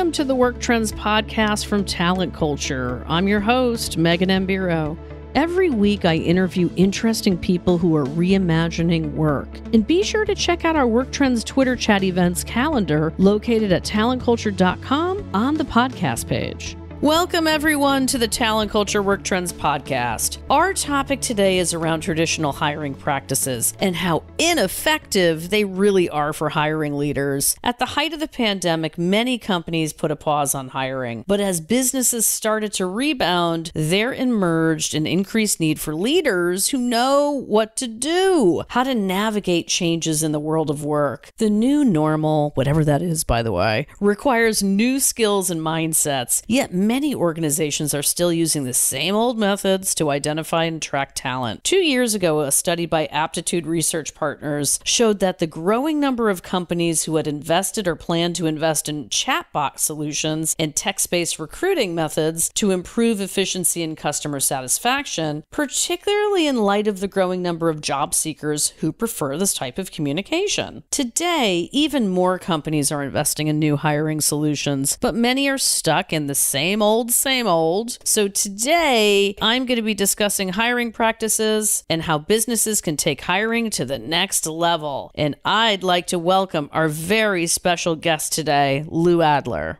Welcome to the Work Trends podcast from Talent Culture. I'm your host, Megan Mbiro. Every week, I interview interesting people who are reimagining work. And be sure to check out our Work Trends Twitter chat events calendar located at talentculture.com on the podcast page. Welcome, everyone, to the Talent Culture Work Trends podcast. Our topic today is around traditional hiring practices and how ineffective they really are for hiring leaders. At the height of the pandemic, many companies put a pause on hiring, but as businesses started to rebound, there emerged an increased need for leaders who know what to do, how to navigate changes in the world of work. The new normal, whatever that is, by the way, requires new skills and mindsets, yet many organizations are still using the same old methods to identify and track talent. 2 years ago, a study by Aptitude Research Partners showed that the growing number of companies who had invested or planned to invest in chatbot solutions and text-based recruiting methods to improve efficiency and customer satisfaction, particularly in light of the growing number of job seekers who prefer this type of communication. Today, even more companies are investing in new hiring solutions, but many are stuck in the same old. So today, I'm going to be discussing hiring practices and how businesses can take hiring to the next level. And I'd like to welcome our very special guest today, Lou Adler.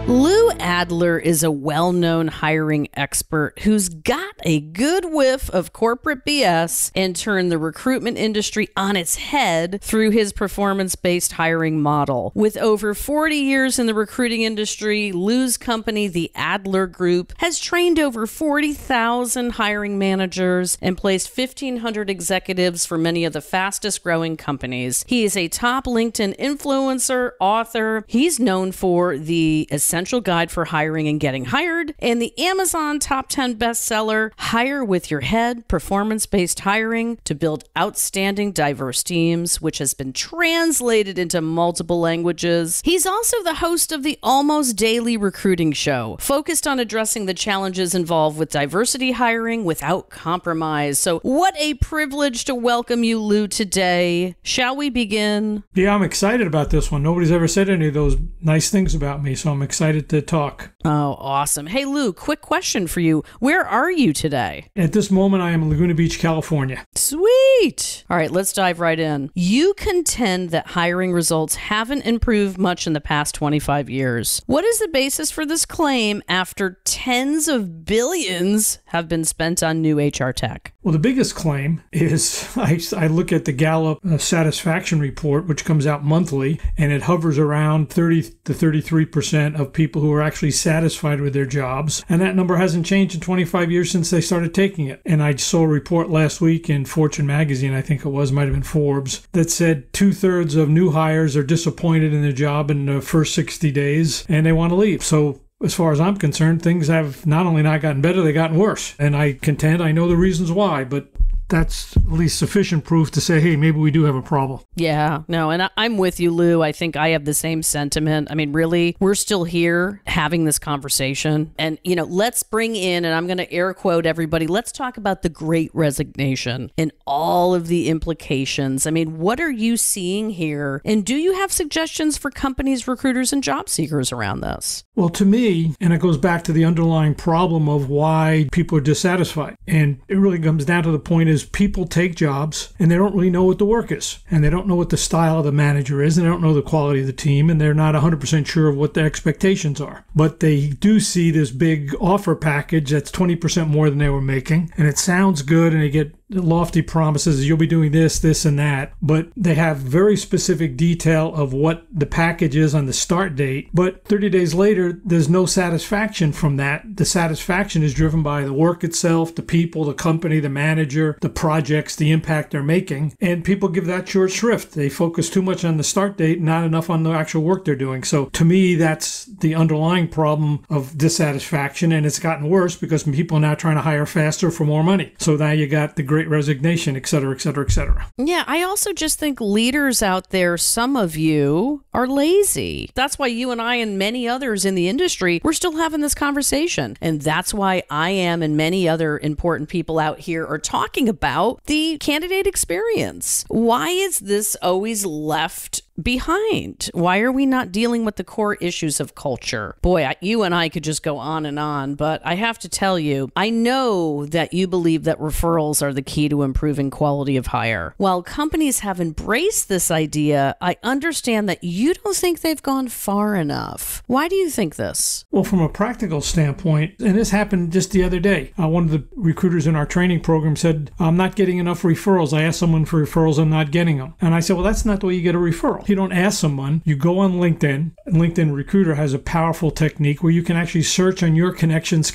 Lou Adler is a well-known hiring expert who's got a good whiff of corporate BS and turned the recruitment industry on its head through his performance-based hiring model. With over 40 years in the recruiting industry, Lou's company, the Adler Group, has trained over 40,000 hiring managers and placed 1,500 executives for many of the fastest-growing companies. He is a top LinkedIn influencer, author. He's known for the Essential Guide for Hiring and Getting Hired, and the Amazon Top 10 bestseller, Hire with Your Head, Performance-Based Hiring to Build Outstanding Diverse Teams, which has been translated into multiple languages. He's also the host of the Almost Daily Recruiting Show, focused on addressing the challenges involved with diversity hiring without compromise. So what a privilege to welcome you, Lou, today. Shall we begin? Yeah, I'm excited about this one. Nobody's ever said any of those nice things about me, so I'm excited to talk. Oh, awesome. Hey, Lou, quick question for you. Where are you today? At this moment, I am in Laguna Beach, California. Sweet. All right, let's dive right in. You contend that hiring results haven't improved much in the past 25 years. What is the basis for this claim after tens of billions have been spent on new HR tech? Well, the biggest claim is I look at the Gallup satisfaction report, which comes out monthly, and it hovers around 30 to 33% of people who are actually satisfied with their jobs. And that number hasn't changed in 25 years since they started taking it. And I saw a report last week in Fortune magazine, I think it was, might have been Forbes, that said 2/3 of new hires are disappointed in their job in the first 60 days and they want to leave. So as far as I'm concerned, things have not only not gotten better, they've gotten worse. And I contend I know the reasons why, but that's at least sufficient proof to say, hey, maybe we do have a problem. Yeah, no, and I'm with you, Lou. I think I have the same sentiment. I mean, really, we're still here having this conversation. And, let's bring in, and I'm going to air quote everybody, let's talk about the Great Resignation and all of the implications. I mean, what are you seeing here? And do you have suggestions for companies, recruiters, and job seekers around this? Well, to me, and it goes back to the underlying problem of why people are dissatisfied. And it really comes down to the point is people take jobs and they don't really know what the work is. And they don't know what the style of the manager is. And they don't know the quality of the team. And they're not 100% sure of what their expectations are. But they do see this big offer package that's 20% more than they were making. And it sounds good and they get lofty promises, you'll be doing this, this, and that, but they have very specific detail of what the package is on the start date. But 30 days later, there's no satisfaction from that. The satisfaction is driven by the work itself, the people, the company, the manager, the projects, the impact they're making. And people give that short shrift. They focus too much on the start date, not enough on the actual work they're doing. So to me, that's the underlying problem of dissatisfaction. And it's gotten worse because people are now trying to hire faster for more money. So now you got the Great Resignation, et cetera, et cetera, et cetera. Yeah, I also just think leaders out there, some of you are lazy. That's why you and I and many others in the industry, we're still having this conversation. And that's why I am and many other important people out here are talking about the candidate experience. Why is this always left behind? Why are we not dealing with the core issues of culture? Boy, you and I could just go on, but I have to tell you, I know that you believe that referrals are the key to improving quality of hire. While companies have embraced this idea, I understand that you don't think they've gone far enough. Why do you think this? Well, from a practical standpoint, and this happened just the other day, one of the recruiters in our training program said, I'm not getting enough referrals. I asked someone for referrals, I'm not getting them. And I said, well, that's not the way you get a referral. You don't ask someone, you go on LinkedIn, and LinkedIn Recruiter has a powerful technique where you can actually search on your connections.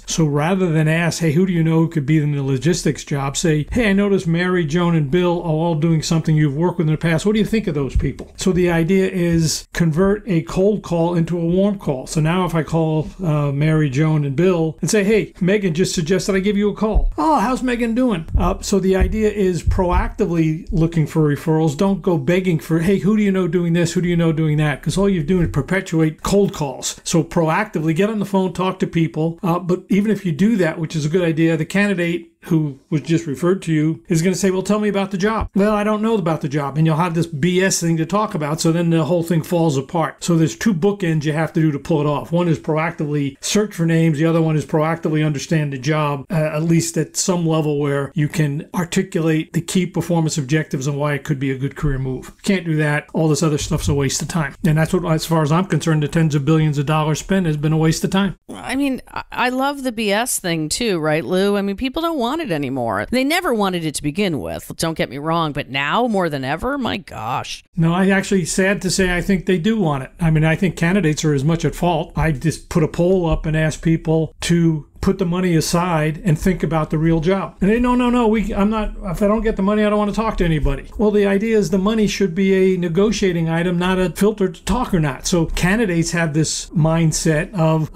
So rather than ask, hey, who do you know who could be in the logistics job, say, hey, I noticed Mary, Joan, and Bill are all doing something you've worked with in the past. What do you think of those people? So the idea is convert a cold call into a warm call. So now if I call Mary, Joan, and Bill and say, hey, Megan just suggested I give you a call. Oh, how's Megan doing? So the idea is proactively looking for referrals. Don't go begging for, hey, who do you know doing this? Who do you know doing that? Because all you're doing is perpetuate cold calls. So proactively get on the phone, talk to people. But even if you do that, which is a good idea, the candidate who was just referred to you is going to say, well, tell me about the job. Well, I don't know about the job. And you'll have this BS thing to talk about. So then the whole thing falls apart. So there's two bookends you have to do to pull it off. One is proactively search for names. The other one is proactively understand the job, at least at some level where you can articulate the key performance objectives and why it could be a good career move. Can't do that. All this other stuff's a waste of time. And that's what, as far as I'm concerned, the tens of billions of dollars spent has been a waste of time. I mean, I love the BS thing too, right, Lou? I mean, people don't want it anymore. They never wanted it to begin with. Don't get me wrong, but now more than ever, my gosh. No, I actually, sad to say, I think they do want it. I mean, I think candidates are as much at fault. I just put a poll up and asked people to put the money aside and think about the real job. And they, no, I'm not, if I don't get the money, I don't want to talk to anybody. Well, the idea is the money should be a negotiating item, not a filter to talk or not. So candidates have this mindset of,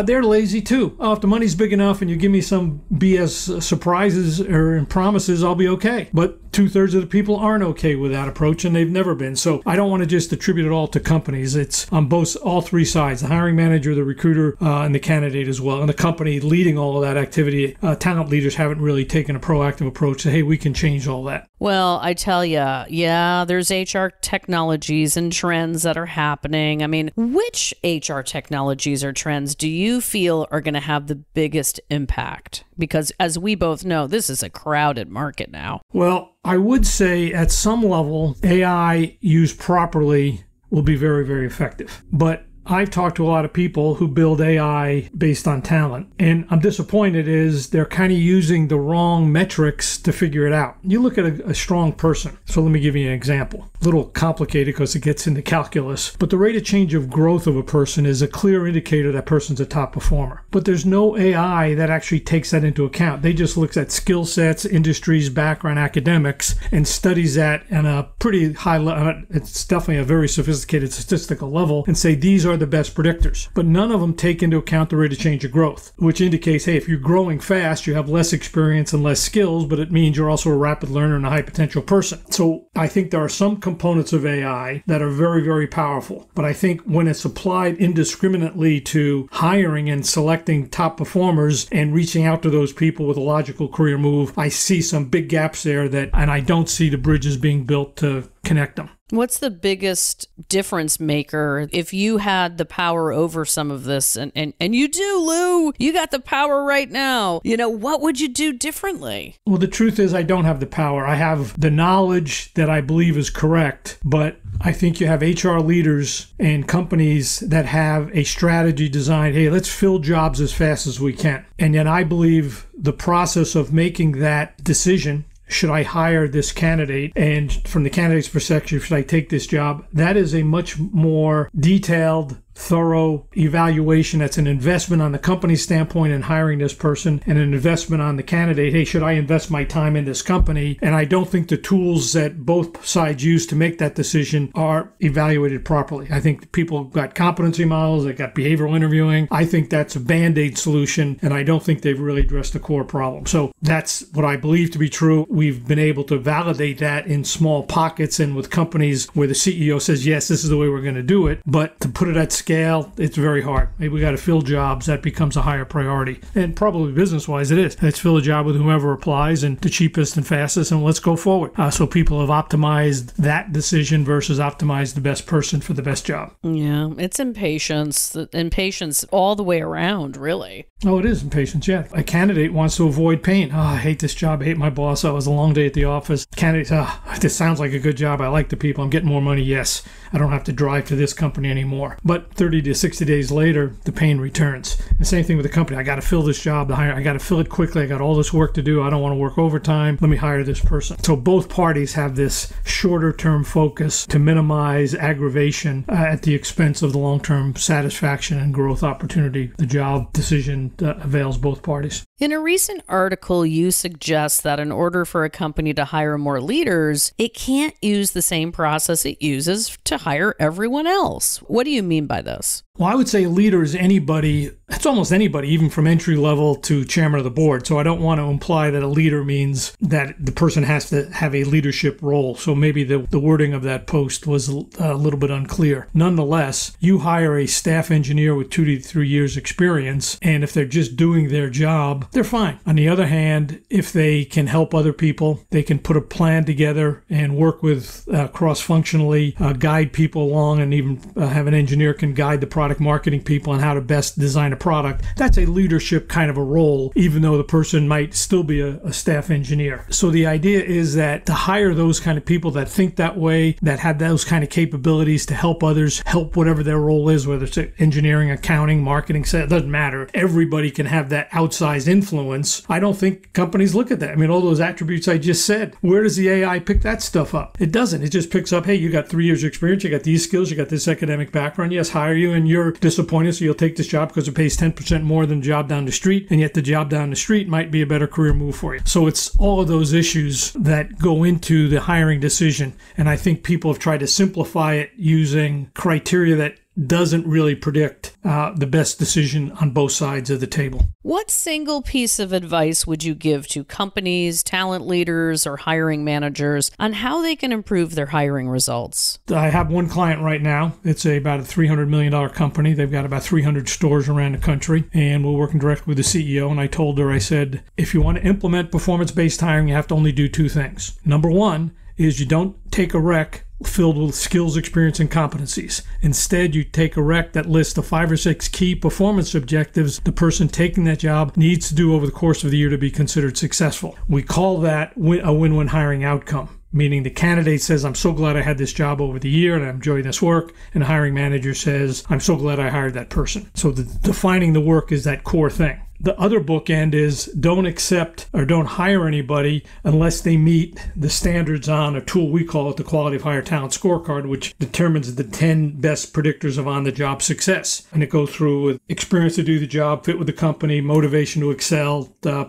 they're lazy too. Oh, if the money's big enough and you give me some BS surprises or promises, I'll be okay. But 2/3 of the people aren't okay with that approach, and they've never been. So I don't want to just attribute it all to companies. It's on all three sides, the hiring manager, the recruiter, and the candidate as well. And the company leading all of that activity, talent leaders haven't really taken a proactive approach to, hey, we can change all that. Well, I tell you, yeah, there's HR technologies and trends that are happening. I mean, which HR technologies or trends do you feel are going to have the biggest impact? Because as we both know, this is a crowded market now. Well, I would say at some level, AI used properly will be very, very effective. But I've talked to a lot of people who build AI based on talent, and I'm disappointed is they're kind of using the wrong metrics to figure it out. You look at a strong person. So let me give you an example. A little complicated because it gets into calculus, but the rate of change of growth of a person is a clear indicator that person's a top performer. But there's no AI that actually takes that into account. They just looks at skill sets, industries, background, academics, and studies that on a pretty high level. It's definitely a very sophisticated statistical level, and say these are the best predictors. But none of them take into account the rate of change of growth, which indicates, hey, if you're growing fast, you have less experience and less skills, but it means you're also a rapid learner and a high potential person. So I think there are some components of AI that are very, very powerful. But I think when it's applied indiscriminately to hiring and selecting top performers and reaching out to those people with a logical career move, I see some big gaps there and I don't see the bridges being built to connect them. What's the biggest difference maker if you had the power over some of this? And you do, Lou. You got the power right now. You know, what would you do differently? Well, the truth is I don't have the power. I have the knowledge that I believe is correct, but I think you have HR leaders and companies that have a strategy designed, hey, let's fill jobs as fast as we can. And yet I believe the process of making that decision, should I hire this candidate? And from the candidate's perspective, should I take this job? That is a much more detailed, thorough evaluation. That's an investment on the company's standpoint in hiring this person and an investment on the candidate. Hey, should I invest my time in this company? And I don't think the tools that both sides use to make that decision are evaluated properly. I think people got competency models, they got behavioral interviewing. I think that's a Band-Aid solution, and I don't think they've really addressed the core problem. So that's what I believe to be true. We've been able to validate that in small pockets and with companies where the CEO says, yes, this is the way we're going to do it. But to put it at scale, it's very hard. Maybe we got to fill jobs. That becomes a higher priority. And probably business-wise, it is. Let's fill a job with whomever applies and the cheapest and fastest, and let's go forward. So people have optimized that decision versus optimized the best person for the best job. Yeah, it's impatience all the way around, really. Oh, it is impatience, yeah. A candidate wants to avoid pain. Oh, I hate this job. I hate my boss. Oh, it was a long day at the office. Candidate, this sounds like a good job. I like the people. I'm getting more money. Yes, I don't have to drive to this company anymore. But 30 to 60 days later, the pain returns. The same thing with the company. I got to fill this job. I got to fill it quickly. I got all this work to do. I don't want to work overtime. Let me hire this person. So both parties have this shorter term focus to minimize aggravation at the expense of the long-term satisfaction and growth opportunity. The job decision avails both parties. In a recent article, you suggest that in order for a company to hire more leaders, it can't use the same process it uses to hire everyone else. What do you mean by this? Well, I would say a leader is anybody. It's almost anybody, even from entry level to chairman of the board. So I don't want to imply that a leader means that the person has to have a leadership role. So maybe the wording of that post was a little bit unclear. Nonetheless, you hire a staff engineer with 2 to 3 years experience, and if they're just doing their job, they're fine. On the other hand, if they can help other people, they can put a plan together and work with cross-functionally, guide people along, and even have an engineer can guide the product marketing people on how to best design a product. That's a leadership kind of a role, even though the person might still be a staff engineer. So the idea is that to hire those kind of people that think that way, that have those kind of capabilities to help others, help whatever their role is, whether it's engineering, accounting, marketing, it doesn't matter. Everybody can have that outsized influence. I don't think companies look at that. I mean, all those attributes I just said, where does the AI pick that stuff up? It doesn't. It just picks up, hey, you got 3 years experience, you got these skills, you got this academic background. Yes, hire you, and you're disappointed, so you'll take this job because it pays 10% more than the job down the street, and yet the job down the street might be a better career move for you. So it's all of those issues that go into the hiring decision, and I think people have tried to simplify it using criteria that doesn't really predict the best decision on both sides of the table. What single piece of advice would you give to companies, talent leaders, or hiring managers on how they can improve their hiring results? I have one client right now. It's about a $300 million company. They've got about 300 stores around the country, and we're working directly with the CEO. And I told her, I said, if you want to implement performance-based hiring, you have to only do two things. Number one is you don't take a rec filled with skills, experience, and competencies. Instead, you take a rec that lists the 5 or 6 key performance objectives the person taking that job needs to do over the course of the year to be considered successful. We call that a win-win hiring outcome, meaning the candidate says, I'm so glad I had this job over the year and I'm enjoying this work, and the hiring manager says, I'm so glad I hired that person. So defining the work is that core thing. The other bookend is don't accept or don't hire anybody unless they meet the standards on a tool we call it the Quality of Hire Talent Scorecard, which determines the 10 best predictors of on-the-job success. And it goes through with experience to do the job, fit with the company, motivation to excel,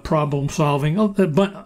problem solving, a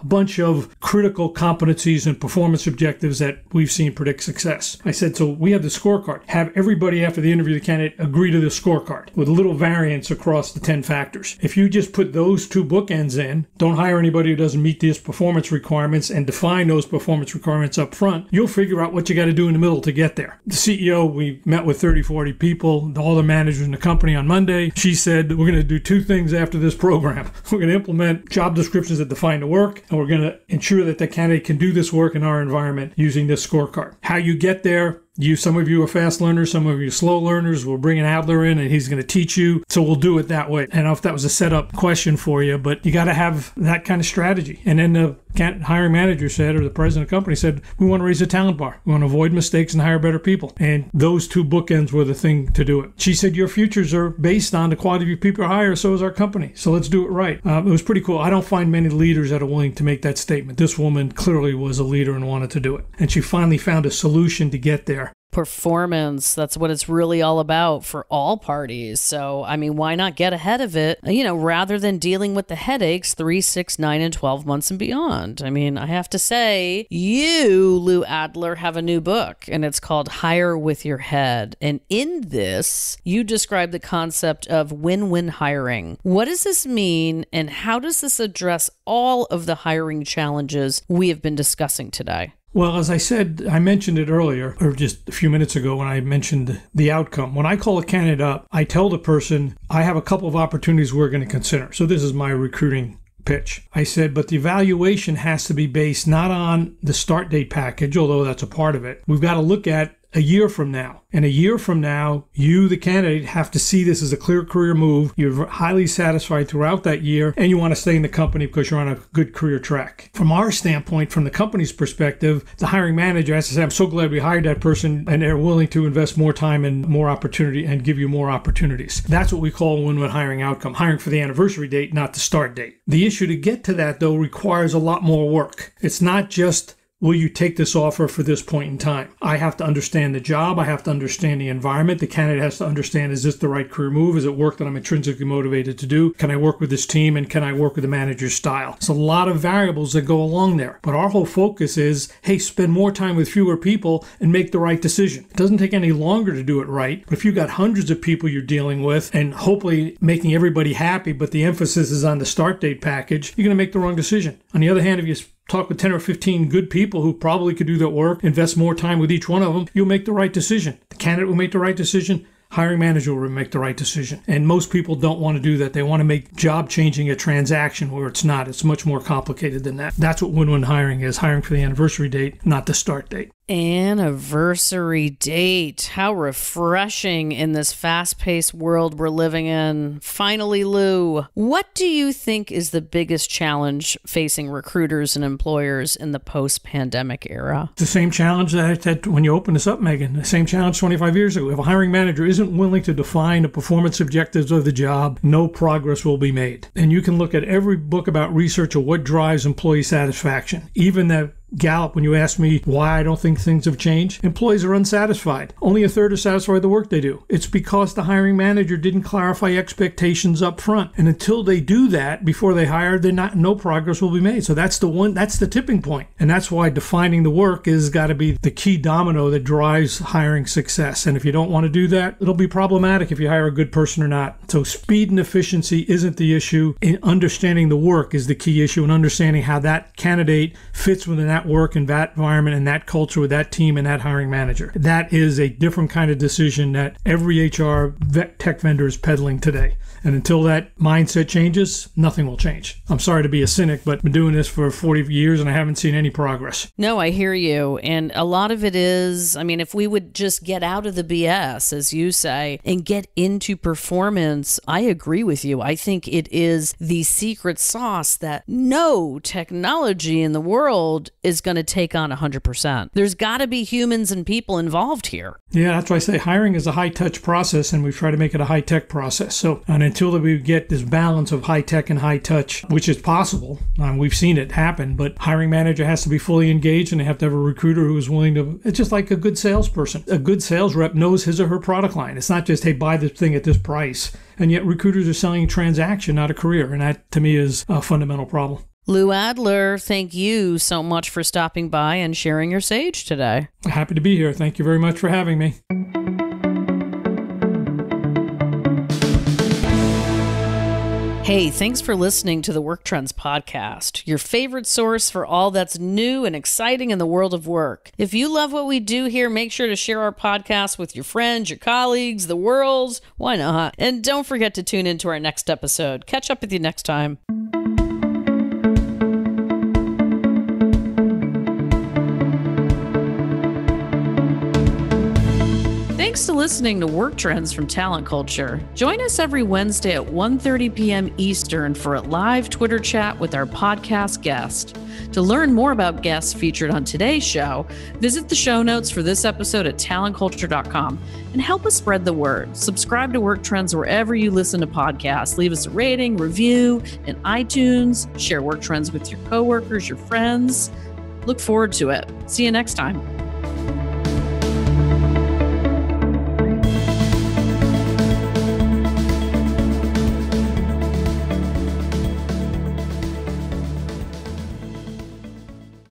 bunch of critical competencies and performance objectives that we've seen predict success. I said, so we have the scorecard. Have everybody after the interview the candidate agree to the scorecard with little variance across the 10 factors. If you just put those two bookends in, don't hire anybody who doesn't meet these performance requirements, and define those performance requirements up front, you'll figure out what you got to do in the middle to get there. The CEO, we met with 30, 40 people, all the managers in the company on Monday. She said, we're going to do two things after this program. We're going to implement job descriptions that define the work, and we're going to ensure that the candidate can do this work in our environment using this scorecard. How you get there, some of you are fast learners, some of you are slow learners. We'll bring an Adler in and he's going to teach you. So we'll do it that way. I don't know if that was a setup question for you, but you got to have that kind of strategy. And then the hiring manager said, or the president of the company said, we want to raise the talent bar. We want to avoid mistakes and hire better people. And those two bookends were the thing to do it. She said, your futures are based on the quality of your people you hire, so is our company. So let's do it right. It was pretty cool. I don't find many leaders that are willing to make that statement. This woman clearly was a leader and wanted to do it. And she finally found a solution to get there. Performance. That's what it's really all about for all parties. So, I mean, why not get ahead of it, rather than dealing with the headaches 3, 6, 9, and 12 months and beyond? I mean, I have to say, you, Lou Adler, have a new book, and it's called Hire with Your Head. And in this, you describe the concept of win-win hiring. What does this mean, and how does this address all of the hiring challenges we have been discussing today? Well, as I said, I mentioned it earlier, or just a few minutes ago when I mentioned the outcome. When I call a candidate up, I tell the person, I have a couple of opportunities we're going to consider. So this is my recruiting pitch. I said, but the evaluation has to be based not on the start date package, although that's a part of it. We've got to look at a year from now. And a year from now, you, the candidate, have to see this as a clear career move. You're highly satisfied throughout that year, and you want to stay in the company because you're on a good career track. From our standpoint, from the company's perspective, the hiring manager has to say, I'm so glad we hired that person, and they're willing to invest more time and more opportunity and give you more opportunities. That's what we call a win-win hiring outcome. Hiring for the anniversary date, not the start date. The issue to get to that, though, requires a lot more work. It's not just, will you take this offer for this point in time? I have to understand the job. I have to understand the environment. The candidate has to understand, is this the right career move? Is it work that I'm intrinsically motivated to do? Can I work with this team? And can I work with the manager's style? It's a lot of variables that go along there. But our whole focus is, hey, spend more time with fewer people and make the right decision. It doesn't take any longer to do it right. But if you've got hundreds of people you're dealing with and hopefully making everybody happy, but the emphasis is on the start date package, you're going to make the wrong decision. On the other hand, if you talk with 10 or 15 good people who probably could do that work, invest more time with each one of them, you'll make the right decision. The candidate will make the right decision. Hiring manager will make the right decision. And most people don't want to do that. They want to make job changing a transaction where it's not. It's much more complicated than that. That's what win-win hiring is. Hiring for the anniversary date, not the start date. Anniversary date. How refreshing in this fast-paced world we're living in. Finally, Lou, what do you think is the biggest challenge facing recruiters and employers in the post-pandemic era? It's the same challenge that I had when you open this up, Megan. The same challenge 25 years ago. If a hiring manager isn't willing to define the performance objectives of the job, no progress will be made. And you can look at every book about research of what drives employee satisfaction. Even the Gallup, when you ask me why I don't think things have changed, employees are unsatisfied. Only a third are satisfied with the work they do. It's because the hiring manager didn't clarify expectations up front. And until they do that before they hire, no progress will be made. So that's the tipping point. And that's why defining the work has got to be the key domino that drives hiring success. And if you don't want to do that, it'll be problematic if you hire a good person or not. So speed and efficiency isn't the issue. Understanding the work is the key issue, and understanding how that candidate fits within that work and that environment and that culture with that team and that hiring manager. That is a different kind of decision that every HR tech vendor is peddling today. And until that mindset changes, nothing will change. I'm sorry to be a cynic, but I've been doing this for 40 years and I haven't seen any progress. No, I hear you. And a lot of it is, if we would just get out of the BS, as you say, and get into performance, I agree with you. I think it is the secret sauce that no technology in the world is going to take on 100%. There's got to be humans and people involved here. Yeah, that's why I say hiring is a high-touch process, and we try to make it a high-tech process. So, until we get this balance of high-tech and high-touch, which is possible, we've seen it happen, but hiring manager has to be fully engaged, and they have to have a recruiter who is willing to. It's just like a good salesperson. A good sales rep knows his or her product line. It's not just, hey, buy this thing at this price. And yet recruiters are selling a transaction, not a career. And that, to me, is a fundamental problem. Lou Adler, thank you so much for stopping by and sharing your sage today. Happy to be here. Thank you very much for having me. Hey, thanks for listening to the Work Trends podcast, your favorite source for all that's new and exciting in the world of work. If you love what we do here, make sure to share our podcast with your friends, your colleagues, the world. Why not? And don't forget to tune into our next episode. Catch up with you next time. Thanks to listening to Work Trends from Talent Culture. Join us every Wednesday at 1:30 p.m. Eastern for a live Twitter chat with our podcast guest. To learn more about guests featured on today's show, visit the show notes for this episode at talentculture.com and help us spread the word. Subscribe to Work Trends wherever you listen to podcasts. Leave us a rating, review in iTunes. Share Work Trends with your coworkers, your friends. Look forward to it. See you next time.